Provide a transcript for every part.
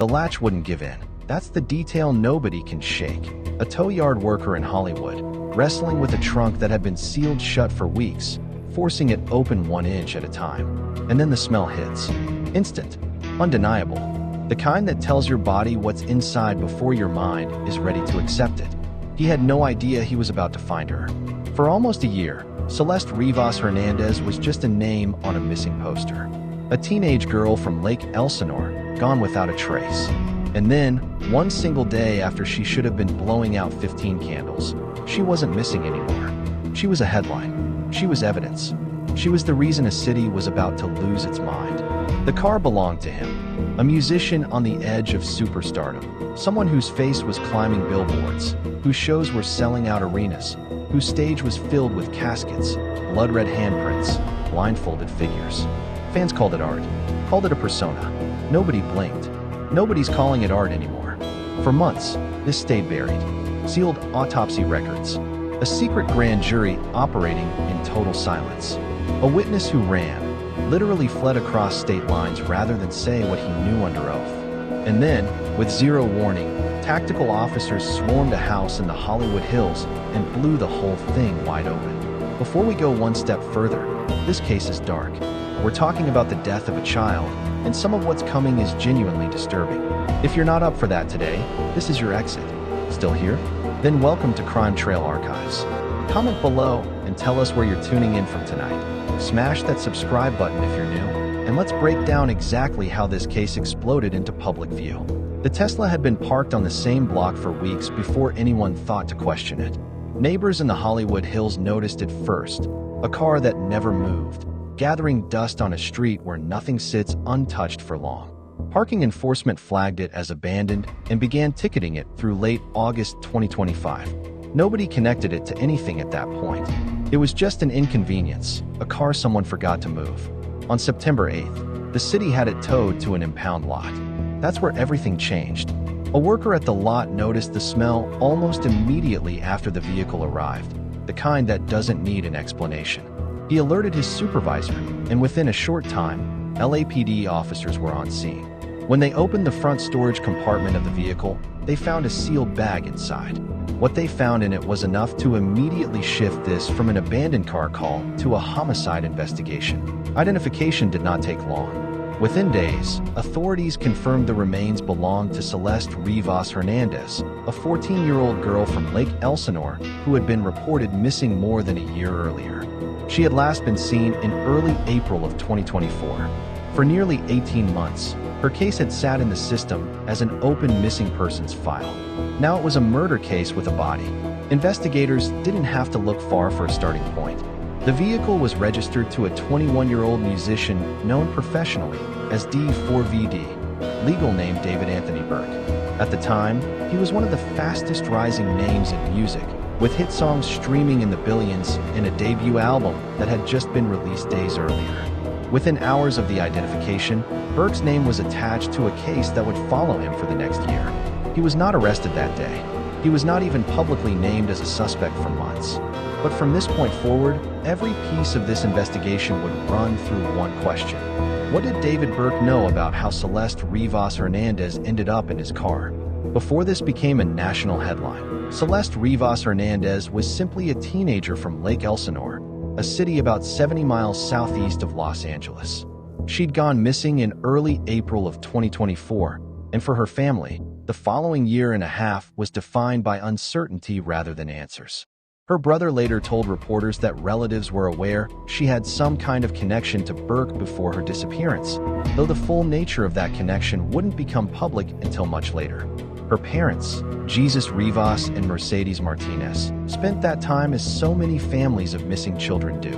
The latch wouldn't give in. That's the detail nobody can shake. A tow yard worker in Hollywood, wrestling with a trunk that had been sealed shut for weeks, forcing it open 1 inch at a time. And then the smell hits. Instant. Undeniable. The kind that tells your body what's inside before your mind is ready to accept it. He had no idea he was about to find her. For almost a year, Celeste Rivas Hernandez was just a name on a missing poster. A teenage girl from Lake Elsinore, gone without a trace. And then, one single day after she should have been blowing out 15 candles, she wasn't missing anymore. She was a headline. She was evidence. She was the reason a city was about to lose its mind. The car belonged to him, a musician on the edge of superstardom, someone whose face was climbing billboards, whose shows were selling out arenas, whose stage was filled with caskets, blood-red handprints, blindfolded figures. Fans called it art, called it a persona. Nobody blinked. Nobody's calling it art anymore. For months, this stayed buried. Sealed autopsy records. A secret grand jury operating in total silence. A witness who ran, literally fled across state lines rather than say what he knew under oath. And then, with zero warning, tactical officers swarmed a house in the Hollywood Hills and blew the whole thing wide open. Before we go one step further, this case is dark. We're talking about the death of a child, and some of what's coming is genuinely disturbing. If you're not up for that today, this is your exit. Still here? Then welcome to Crime Trail Archives. Comment below and tell us where you're tuning in from tonight. Smash that subscribe button if you're new, and let's break down exactly how this case exploded into public view. The Tesla had been parked on the same block for weeks before anyone thought to question it. Neighbors in the Hollywood Hills noticed it first, a car that never moved, gathering dust on a street where nothing sits untouched for long. Parking enforcement flagged it as abandoned and began ticketing it through late August 2025. Nobody connected it to anything at that point. It was just an inconvenience, a car someone forgot to move. On September 8th, the city had it towed to an impound lot. That's where everything changed. A worker at the lot noticed the smell almost immediately after the vehicle arrived, the kind that doesn't need an explanation. He alerted his supervisor, and within a short time, LAPD officers were on scene. When they opened the front storage compartment of the vehicle, they found a sealed bag inside. What they found in it was enough to immediately shift this from an abandoned car call to a homicide investigation. Identification did not take long. Within days, authorities confirmed the remains belonged to Celeste Rivas Hernandez, a 14-year-old girl from Lake Elsinore who had been reported missing more than a year earlier. She had last been seen in early April of 2024. For nearly 18 months, her case had sat in the system as an open missing persons file. Now it was a murder case with a body. Investigators didn't have to look far for a starting point. The vehicle was registered to a 21-year-old musician known professionally as D4vd, legal name David Anthony Burke. At the time, he was one of the fastest rising names in music, with hit songs streaming in the billions and a debut album that had just been released days earlier. Within hours of the identification, Burke's name was attached to a case that would follow him for the next year. He was not arrested that day. He was not even publicly named as a suspect for months. But from this point forward, every piece of this investigation would run through one question. What did David Burke know about how Celeste Rivas Hernandez ended up in his car? Before this became a national headline, Celeste Rivas Hernandez was simply a teenager from Lake Elsinore, a city about 70 miles southeast of Los Angeles. She'd gone missing in early April of 2024, and for her family, the following year and a half was defined by uncertainty rather than answers. Her brother later told reporters that relatives were aware she had some kind of connection to Burke before her disappearance, though the full nature of that connection wouldn't become public until much later. Her parents, Jesus Rivas and Mercedes Martinez, spent that time as so many families of missing children do,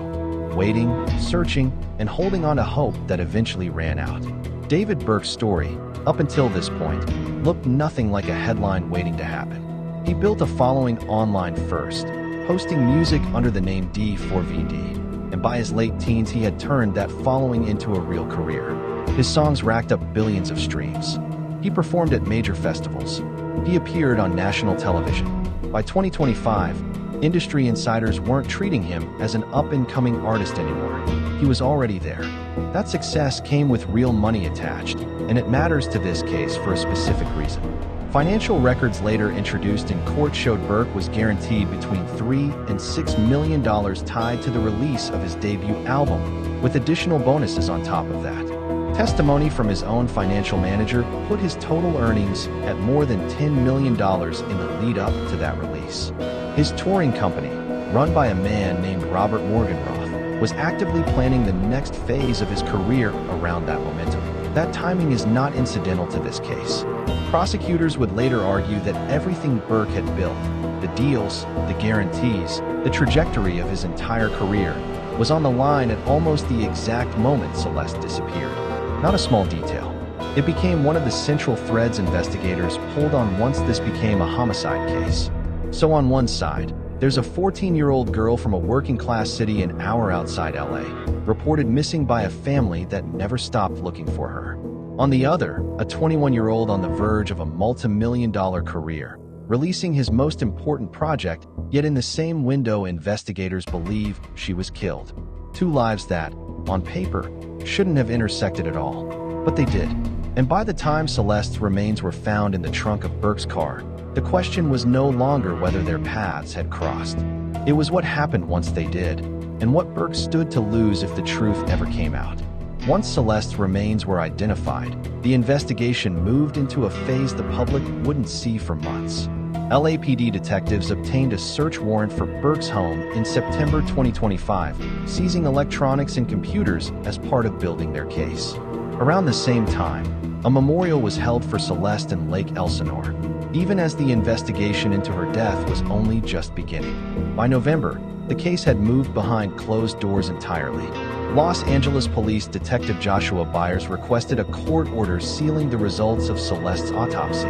waiting, searching, and holding on to hope that eventually ran out. David Burke's story, up until this point, looked nothing like a headline waiting to happen. He built a following online first, posting music under the name D4vd, and by his late teens he had turned that following into a real career. His songs racked up billions of streams. He performed at major festivals. He appeared on national television. By 2025, industry insiders weren't treating him as an up-and-coming artist anymore. He was already there, That success came with real money attached, and it matters to this case for a specific reason. Financial records later introduced in court showed Burke was guaranteed between $3 and $6 million tied to the release of his debut album, with additional bonuses on top of that. Testimony from his own financial manager put his total earnings at more than $10 million in the lead-up to that release. His touring company, run by a man named Robert Morgenroth, was actively planning the next phase of his career around that momentum. That timing is not incidental to this case. Prosecutors would later argue that everything Burke had built, the deals, the guarantees, the trajectory of his entire career, was on the line at almost the exact moment Celeste disappeared. Not a small detail. It became one of the central threads investigators pulled on once this became a homicide case. So on one side, there's a 14-year-old girl from a working-class city an hour outside LA, reported missing by a family that never stopped looking for her. On the other, a 21-year-old on the verge of a multi-million-dollar career, releasing his most important project, yet in the same window investigators believe she was killed. Two lives that, on paper, shouldn't have intersected at all, but they did. And by the time Celeste's remains were found in the trunk of Burke's car, the question was no longer whether their paths had crossed. It was what happened once they did, and what Burke stood to lose if the truth ever came out. Once Celeste's remains were identified, the investigation moved into a phase the public wouldn't see for months. LAPD detectives obtained a search warrant for Burke's home in September 2025, seizing electronics and computers as part of building their case. Around the same time, a memorial was held for Celeste in Lake Elsinore, even as the investigation into her death was only just beginning. By November, the case had moved behind closed doors entirely. Los Angeles Police Detective Joshua Byers requested a court order sealing the results of Celeste's autopsy,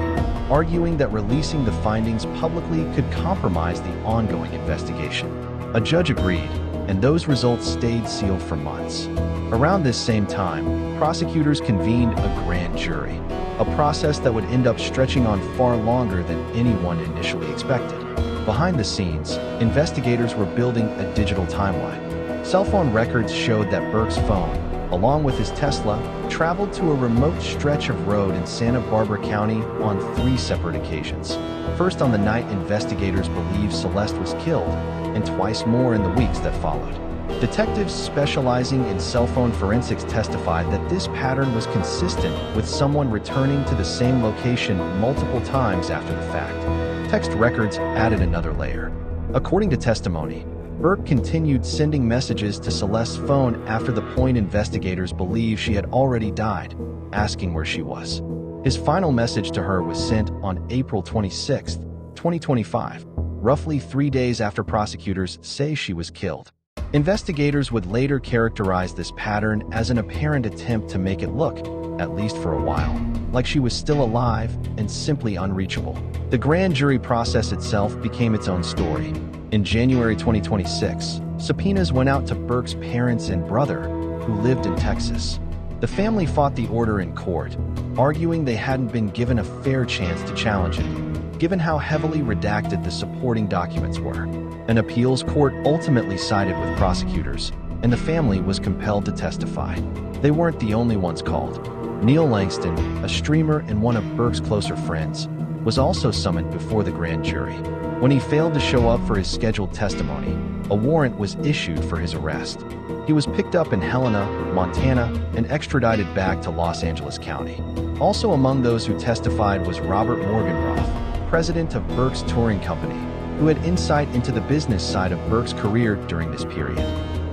arguing that releasing the findings publicly could compromise the ongoing investigation. A judge agreed, and those results stayed sealed for months. Around this same time, prosecutors convened a grand jury, a process that would end up stretching on far longer than anyone initially expected. Behind the scenes, investigators were building a digital timeline. Cell phone records showed that Burke's phone, along with his Tesla, traveled to a remote stretch of road in Santa Barbara County on 3 separate occasions. First on the night investigators believed Celeste was killed, and twice more in the weeks that followed. Detectives specializing in cell phone forensics testified that this pattern was consistent with someone returning to the same location multiple times after the fact. Text records added another layer. According to testimony, Burke continued sending messages to Celeste's phone after the point investigators believe she had already died, asking where she was. His final message to her was sent on April 26, 2025, roughly 3 days after prosecutors say she was killed. Investigators would later characterize this pattern as an apparent attempt to make it look, at least for a while, like she was still alive and simply unreachable. The grand jury process itself became its own story. In January 2026, subpoenas went out to Burke's parents and brother, who lived in Texas. The family fought the order in court, arguing they hadn't been given a fair chance to challenge it, given how heavily redacted the supporting documents were. An appeals court ultimately sided with prosecutors, and the family was compelled to testify. They weren't the only ones called. Neil Langston, a streamer and one of Burke's closer friends, was also summoned before the grand jury. When he failed to show up for his scheduled testimony, a warrant was issued for his arrest. He was picked up in Helena, Montana, and extradited back to Los Angeles County. Also among those who testified was Robert Morgenroth, president of Burke's touring company, who had insight into the business side of Burke's career during this period.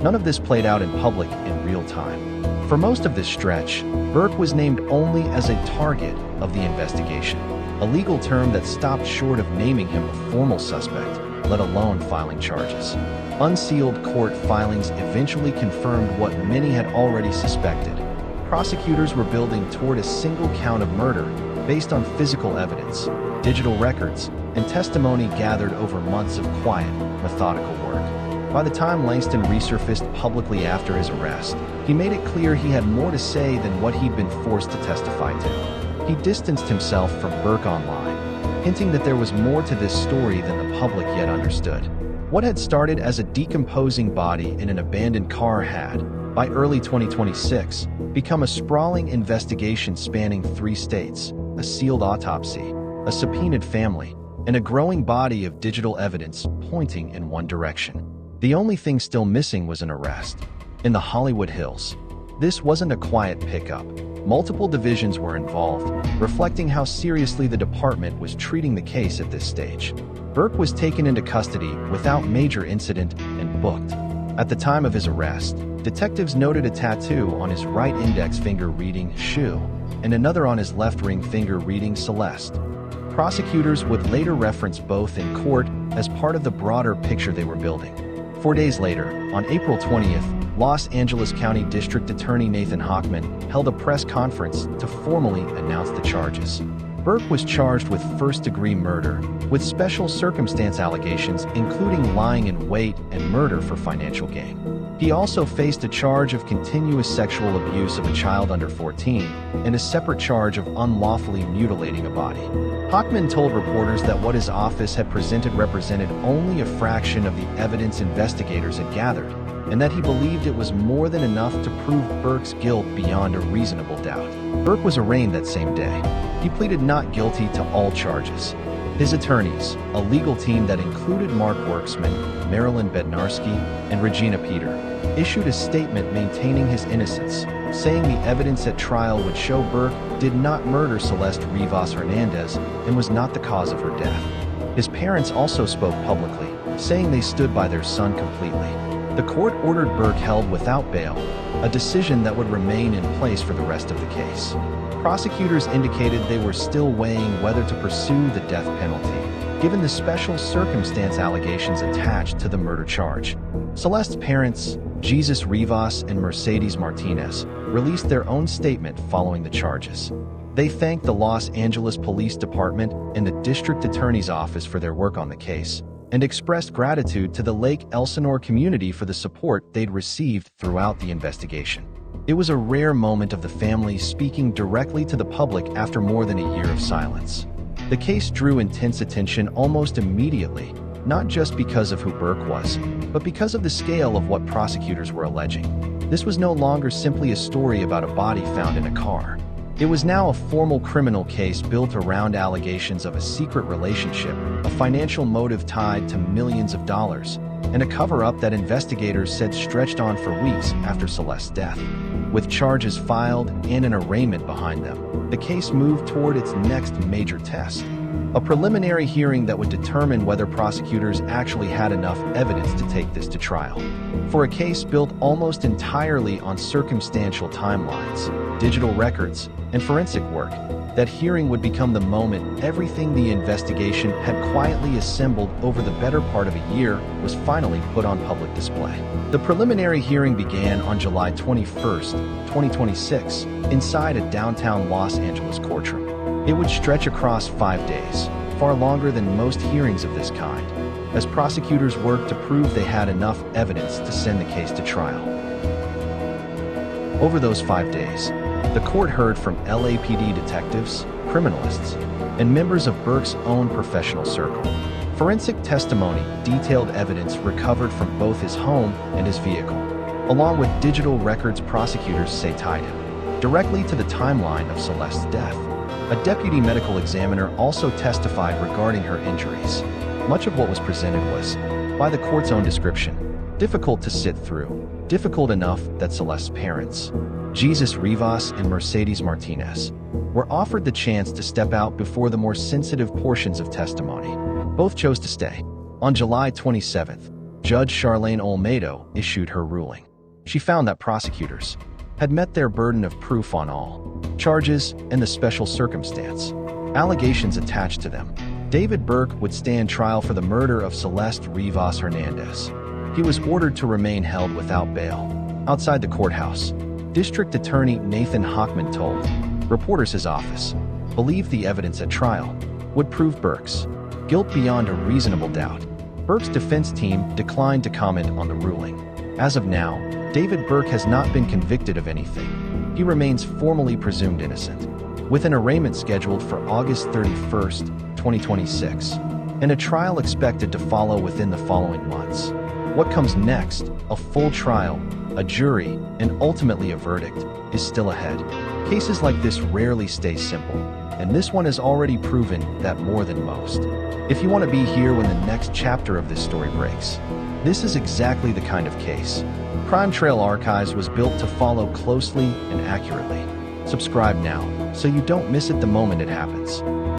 None of this played out in public in real time. For most of this stretch, Burke was named only as a target of the investigation, a legal term that stopped short of naming him a formal suspect, let alone filing charges. Unsealed court filings eventually confirmed what many had already suspected. Prosecutors were building toward a single count of murder based on physical evidence, digital records, and testimony gathered over months of quiet, methodical work. By the time Langston resurfaced publicly after his arrest, he made it clear he had more to say than what he'd been forced to testify to. He distanced himself from Burke online, hinting that there was more to this story than the public yet understood. What had started as a decomposing body in an abandoned car had, by early 2026, become a sprawling investigation spanning 3 states, a sealed autopsy, a subpoenaed family, and a growing body of digital evidence pointing in one direction. The only thing still missing was an arrest. In the Hollywood Hills. This wasn't a quiet pickup. Multiple divisions were involved, reflecting how seriously the department was treating the case at this stage. Burke was taken into custody without major incident and booked. At the time of his arrest, detectives noted a tattoo on his right index finger reading "Shoe" and another on his left ring finger reading "Celeste." Prosecutors would later reference both in court as part of the broader picture they were building. 4 days later, on April 20th, Los Angeles County District Attorney Nathan Hochman held a press conference to formally announce the charges. Burke was charged with first-degree murder, with special circumstance allegations including lying in wait and murder for financial gain. He also faced a charge of continuous sexual abuse of a child under 14 and a separate charge of unlawfully mutilating a body. Hochman told reporters that what his office had presented represented only a fraction of the evidence investigators had gathered, and that he believed it was more than enough to prove Burke's guilt beyond a reasonable doubt. Burke was arraigned that same day. He pleaded not guilty to all charges. His attorneys, a legal team that included Mark Worksman, Marilyn Bednarski, and Regina Peter, issued a statement maintaining his innocence, saying the evidence at trial would show Burke did not murder Celeste Rivas Hernandez and was not the cause of her death. His parents also spoke publicly, saying they stood by their son completely. The court ordered Burke held without bail, a decision that would remain in place for the rest of the case. Prosecutors indicated they were still weighing whether to pursue the death penalty, given the special circumstance allegations attached to the murder charge. Celeste's parents, Jesus Rivas and Mercedes Martinez, released their own statement following the charges. They thanked the Los Angeles Police Department and the District Attorney's Office for their work on the case, and expressed gratitude to the Lake Elsinore community for the support they'd received throughout the investigation. It was a rare moment of the family speaking directly to the public after more than a year of silence. The case drew intense attention almost immediately, not just because of who Burke was, but because of the scale of what prosecutors were alleging. This was no longer simply a story about a body found in a car. It was now a formal criminal case built around allegations of a secret relationship, a financial motive tied to millions of dollars, and a cover-up that investigators said stretched on for weeks after Celeste's death. With charges filed and an arraignment behind them, the case moved toward its next major test, a preliminary hearing that would determine whether prosecutors actually had enough evidence to take this to trial. For a case built almost entirely on circumstantial timelines, digital records, and forensic work, that hearing would become the moment everything the investigation had quietly assembled over the better part of a year was finally put on public display. The preliminary hearing began on July 21st, 2026, inside a downtown Los Angeles courtroom. It would stretch across 5 days, far longer than most hearings of this kind, as prosecutors worked to prove they had enough evidence to send the case to trial. Over those 5 days, the court heard from LAPD detectives, criminalists, and members of Burke's own professional circle. Forensic testimony detailed evidence recovered from both his home and his vehicle, along with digital records prosecutors say tied him directly to the timeline of Celeste's death. A deputy medical examiner also testified regarding her injuries. Much of what was presented was, by the court's own description, difficult to sit through, difficult enough that Celeste's parents, Jesus Rivas and Mercedes Martinez, were offered the chance to step out before the more sensitive portions of testimony. Both chose to stay. On July 27th, Judge Charlene Olmedo issued her ruling. She found that prosecutors had met their burden of proof on all charges and the special circumstance allegations attached to them. David Burke would stand trial for the murder of Celeste Rivas Hernandez. He was ordered to remain held without bail. Outside the courthouse, District Attorney Nathan Hochman told reporters his office believed the evidence at trial would prove Burke's guilt beyond a reasonable doubt. Burke's defense team declined to comment on the ruling. As of now, David Burke has not been convicted of anything. He remains formally presumed innocent, with an arraignment scheduled for August 31st, 2026, and a trial expected to follow within the following months. What comes next? A full trial, a jury, and ultimately a verdict is still ahead. Cases like this rarely stay simple, and this one has already proven that more than most. If you want to be here when the next chapter of this story breaks, this is exactly the kind of case. Crime Trail Archives was built to follow closely and accurately. Subscribe now so you don't miss it the moment it happens.